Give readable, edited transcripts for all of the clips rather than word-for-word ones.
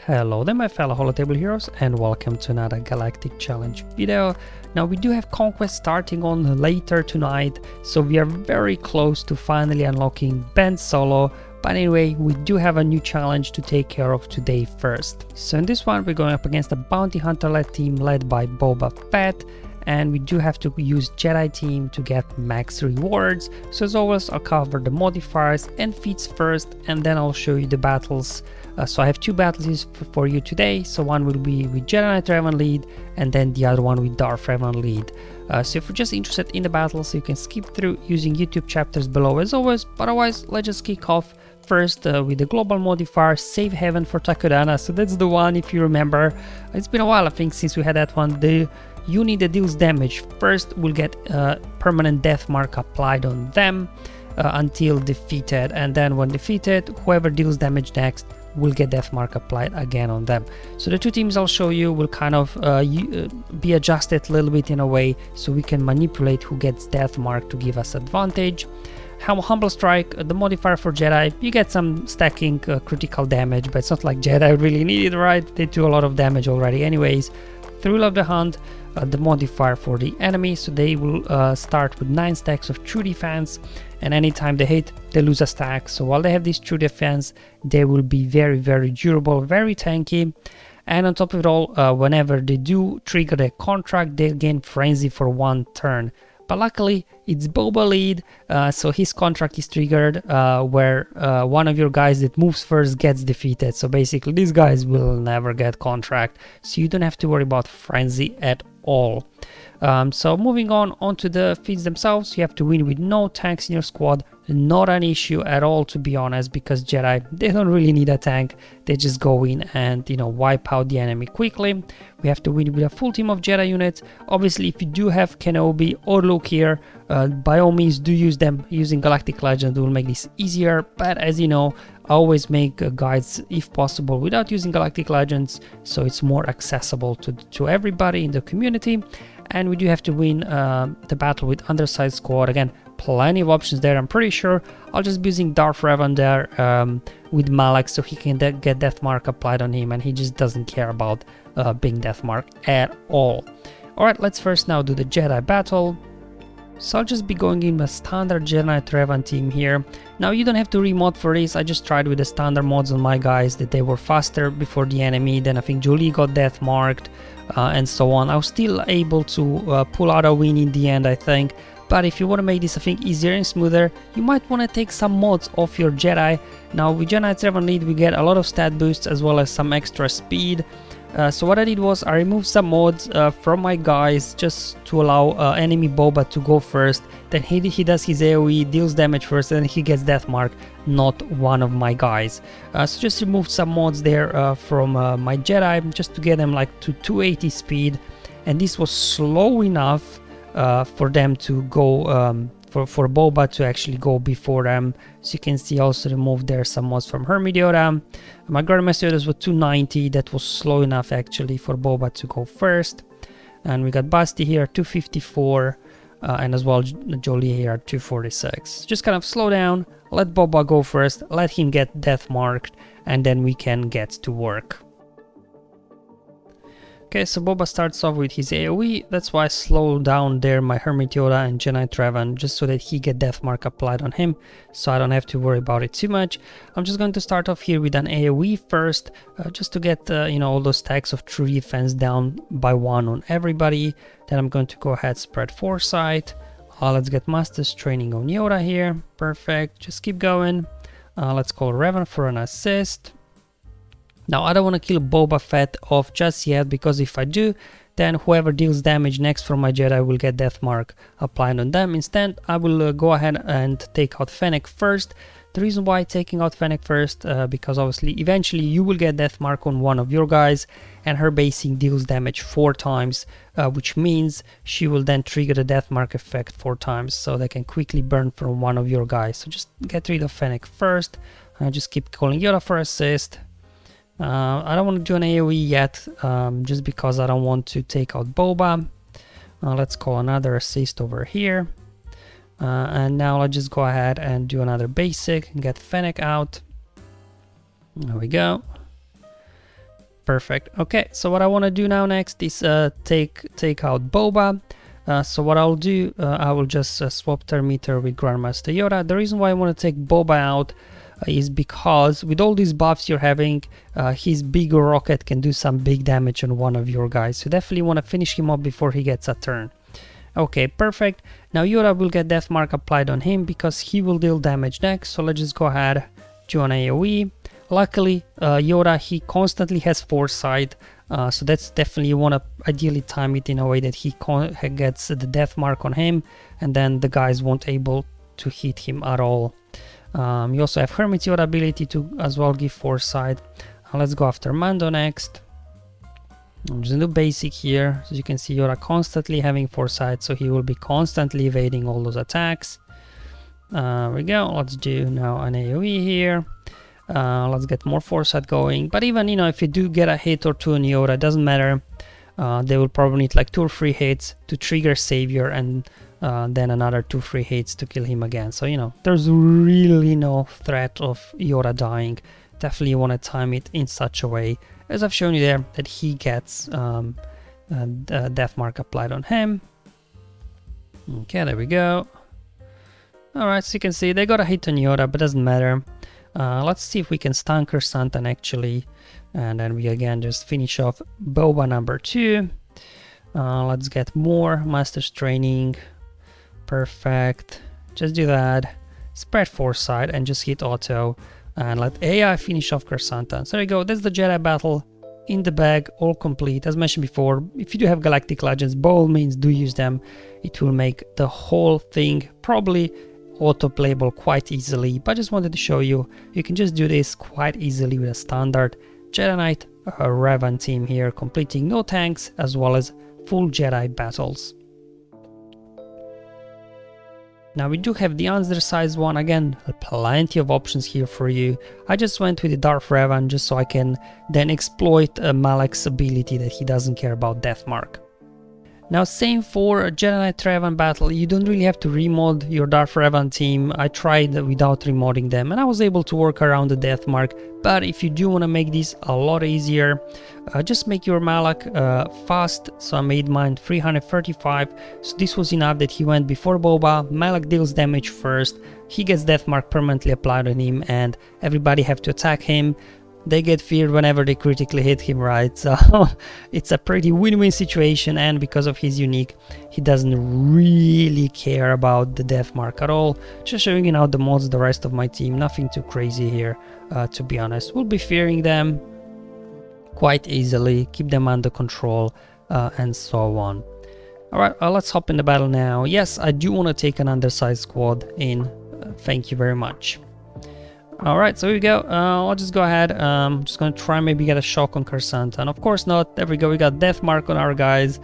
Hello there my fellow Holotable heroes and welcome to another Galactic Challenge video. Now we do have Conquest starting on later tonight, so we are very close to finally unlocking Ben Solo, but anyway we do have a new challenge to take care of today first. So in this one we're going up against a bounty hunter led team led by Boba Fett, and we do have to use Jedi team to get max rewards. So as always I'll cover the modifiers and feats first, and then I'll show you the battles. So I have two battles for you today. So one will be with Jedi No Tanks lead, and then the other one with Darth Revan lead. So if you're just interested in the battles, you can skip through using YouTube chapters below as always. But otherwise, let's just kick off first with the global modifier, Save Heaven for Takodana. So that's the one, if you remember. It's been a while, I think, since we had that one. The unit that deals damage first will get permanent death mark applied on them until defeated, and then when defeated, whoever deals damage next will get death mark applied again on them. So the two teams I'll show you will kind of be adjusted a little bit in a way so we can manipulate who gets death mark to give us advantage. Humble Strike, the modifier for Jedi, you get some stacking critical damage, but it's not like Jedi really need it, right? They do a lot of damage already anyways. Thrill of the Hunt, the modifier for the enemy, so they will start with 9 stacks of true defense, and anytime they hit they lose a stack. So while they have this true defense, they will be very durable, very tanky, and on top of it all, whenever they do trigger their contract, they gain frenzy for 1 turn. But luckily it's Boba lead, so his contract is triggered where one of your guys that moves first gets defeated. So basically these guys will never get contract, so you don't have to worry about frenzy at all. So moving on to the feats themselves, you have to win with no tanks in your squad. Not an issue at all, to be honest, because Jedi, they don't really need a tank. They just go in and, you know, wipe out the enemy quickly. We have to win with a full team of Jedi units. Obviously, if you do have Kenobi or Luke here, by all means do use them. Using Galactic Legend will make this easier, but as you know, I always make guides if possible without using Galactic Legends, so it's more accessible to everybody in the community. And we do have to win the battle with Undersize squad. Again, plenty of options there. I'm pretty sure I'll just be using Darth Revan there with Malak, so he can get death mark applied on him, and he just doesn't care about being death mark at all. Alright, let's first now do the Jedi battle. So I'll just be going in a standard Jedi No Tanks team here. Now you don't have to remod for this, I just tried with the standard mods on my guys that they were faster before the enemy, then I think Jolie got death marked and so on. I was still able to pull out a win in the end, I think. But if you want to make this, I think, easier and smoother, you might want to take some mods off your Jedi. Now with Jedi No Tanks lead we get a lot of stat boosts as well as some extra speed. So what I did was I removed some mods from my guys just to allow enemy Boba to go first. Then he does his AoE, deals damage first, and he gets death mark, not one of my guys. So just removed some mods there from my Jedi just to get them like to 280 speed, and this was slow enough for them to go for Boba to actually go before them. So you can see also removed there some mods from Hermit Yoda. My Grandmaster Yodas was 290, that was slow enough actually for Boba to go first. And we got Basti here 254 and as well Jolie here 246. Just kind of slow down, let Boba go first, let him get death marked, and then we can get to work. Okay, so Boba starts off with his AoE, that's why I slowed down there my Hermit Yoda and Jedi No Tanks, just so that he get death mark applied on him, so I don't have to worry about it too much. I'm just going to start off here with an AoE first, just to get you know, all those stacks of true defense down by 1 on everybody. Then I'm going to go ahead spread Foresight. Let's get Master's Training on Yoda here, perfect, just keep going. Let's call Revan for an assist. Now I don't want to kill Boba Fett off just yet, because if I do, then whoever deals damage next from my Jedi will get death mark applied on them. Instead, I will go ahead and take out Fennec first. The reason why taking out Fennec first, because obviously eventually you will get death mark on one of your guys, and her basing deals damage 4 times, which means she will then trigger the death mark effect 4 times, so they can quickly burn from one of your guys. So just get rid of Fennec first. Just keep calling Yoda for assist. I don't want to do an AoE yet, just because I don't want to take out Boba. Let's call another assist over here. And now let's just go ahead and do another basic and get Fennec out. There we go. Perfect. Okay, so what I want to do now next is take out Boba. So what I'll do, I will just swap Terminator with Grandmaster Yoda. The reason why I want to take Boba out is because with all these buffs you're having, his big rocket can do some big damage on one of your guys. So definitely want to finish him up before he gets a turn. Okay, perfect. Now Yoda will get death mark applied on him because he will deal damage next. So let's just go ahead, do an AoE. Luckily, Yoda, he constantly has foresight, so that's definitely, you want to ideally time it in a way that he gets the death mark on him, and then the guys won't able to hit him at all. You also have Hermit Yoda ability to as well give foresight. Let's go after Mando next. I'm just gonna do basic here. So you can see Yoda constantly having foresight, so he will be constantly evading all those attacks. There we go. Let's do now an AoE here. Let's get more foresight going. But even, you know, if you do get a hit or two on Yoda, it doesn't matter. They will probably need like 2 or 3 hits to trigger Savior, and then another 2 or 3 hits to kill him again. So, you know, there's really no threat of Yoda dying. Definitely want to time it in such a way, as I've shown you there, that he gets death mark applied on him. Okay, there we go. Alright, so you can see they got a hit on Yoda, but doesn't matter. Let's see if we can stun Kersantan actually, and then we again just finish off Boba number 2. Let's get more Master's Training. Perfect. Just do that. Spread foresight and just hit auto, and let AI finish off Kersantan. So there you go. That's the Jedi battle in the bag, all complete. As mentioned before, if you do have Galactic Legends, by all means do use them. It will make the whole thing probably auto-playable quite easily, but I just wanted to show you, you can just do this quite easily with a standard Jedi Knight Revan team here, completing no tanks as well as full Jedi battles. Now we do have the undersized one, again, plenty of options here for you. I just went with the Darth Revan just so I can then exploit Malak's ability that he doesn't care about death mark. Now same for a Jedi Knight Revan battle, you don't really have to remod your Darth Revan team. I tried without remodding them and I was able to work around the death mark, but if you do want to make this a lot easier, just make your Malak fast. So I made mine 335, so this was enough that he went before Boba. Malak deals damage first, he gets death mark permanently applied on him, and everybody have to attack him. They get feared whenever they critically hit him, right? So it's a pretty win-win situation, and because of his unique, he doesn't really care about the death mark at all. Just showing you now the mods, the rest of my team, nothing too crazy here, to be honest. We'll be fearing them quite easily, keep them under control, and so on. Alright, let's hop in the battle now. Yes, I do want to take an undersized squad in. Thank you very much. Alright, so here we go. I'll just go ahead. Just gonna try maybe get a shock on Kersantan. Of course not. There we go. We got death mark on our guys.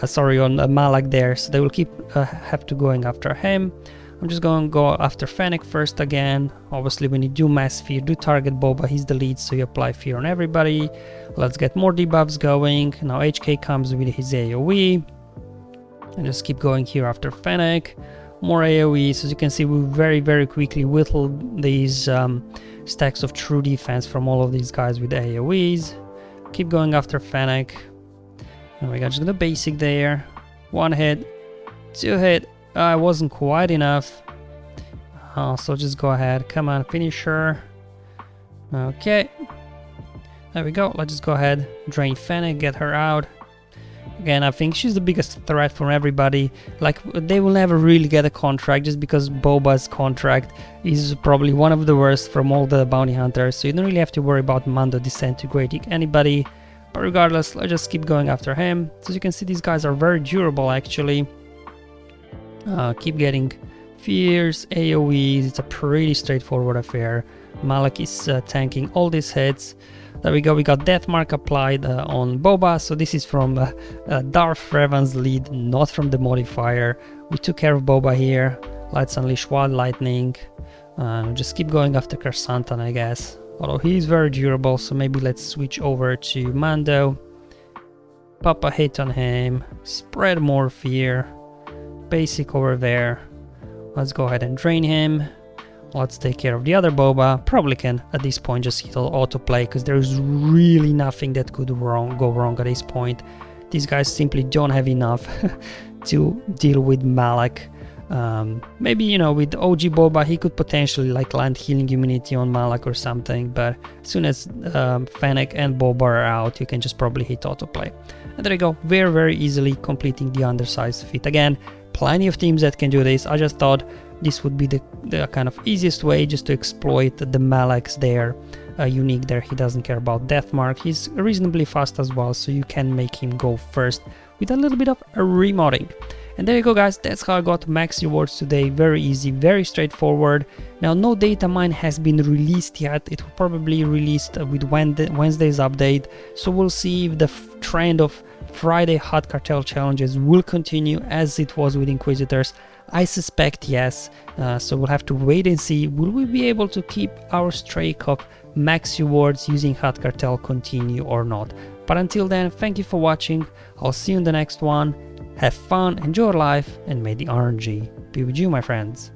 Sorry, on Malak there. So they will keep have to going after him. I'm just going to go after Fennec first again. Obviously, when you do mass fear, do target Boba. He's the lead, so you apply fear on everybody. Let's get more debuffs going. Now HK comes with his AoE. And just keep going here after Fennec. More AoEs. As you can see, we very quickly whittled these stacks of true defense from all of these guys with AoEs. Keep going after Fennec. And we got just the basic there. 1 hit, 2 hit. It wasn't quite enough. So just go ahead. Come on, finish her. Okay. There we go. Let's just go ahead. Drain Fennec, get her out. Again, I think she's the biggest threat from everybody. Like, they will never really get a contract just because Boba's contract is probably one of the worst from all the bounty hunters. So you don't really have to worry about Mando disintegrating anybody. But regardless, let's just keep going after him. So as you can see, these guys are very durable actually. Keep getting fears, AoEs. It's a pretty straightforward affair. Malak is tanking all these hits. There we go, we got death mark applied on Boba, so this is from Darth Revan's lead, not from the modifier. We took care of Boba here. Let's unleash Wild Lightning. Just keep going after Kersantan, I guess. Although he's very durable, so maybe let's switch over to Mando. Pop a hit on him, spread more fear. Basic over there. Let's go ahead and drain him. Let's take care of the other boba. Probably can at this point just hit autoplay, because there's really nothing that could go wrong at this point. These guys simply don't have enough to deal with Malak. Maybe, you know, with OG boba he could potentially like land healing immunity on Malak or something, but as soon as Fennec and boba are out, you can just probably hit autoplay. And there you go, very easily completing the undersized feat. Again, plenty of teams that can do this. I just thought this would be the kind of easiest way just to exploit the Malak's there. Unique there, he doesn't care about death mark. He's reasonably fast as well, so you can make him go first with a little bit of a remodding. And there you go, guys, that's how I got max rewards today. Very easy, very straightforward. Now, no data mine has been released yet. It will probably released with Wednesday's update, so we'll see if the trend of Friday hot cartel challenges will continue as it was with Inquisitors. I suspect yes, so we'll have to wait and see. Will we be able to keep our streak of max rewards using hot cartel continue or not? But until then, thank you for watching. I'll see you in the next one. Have fun, enjoy life, and may the RNG be with you, my friends.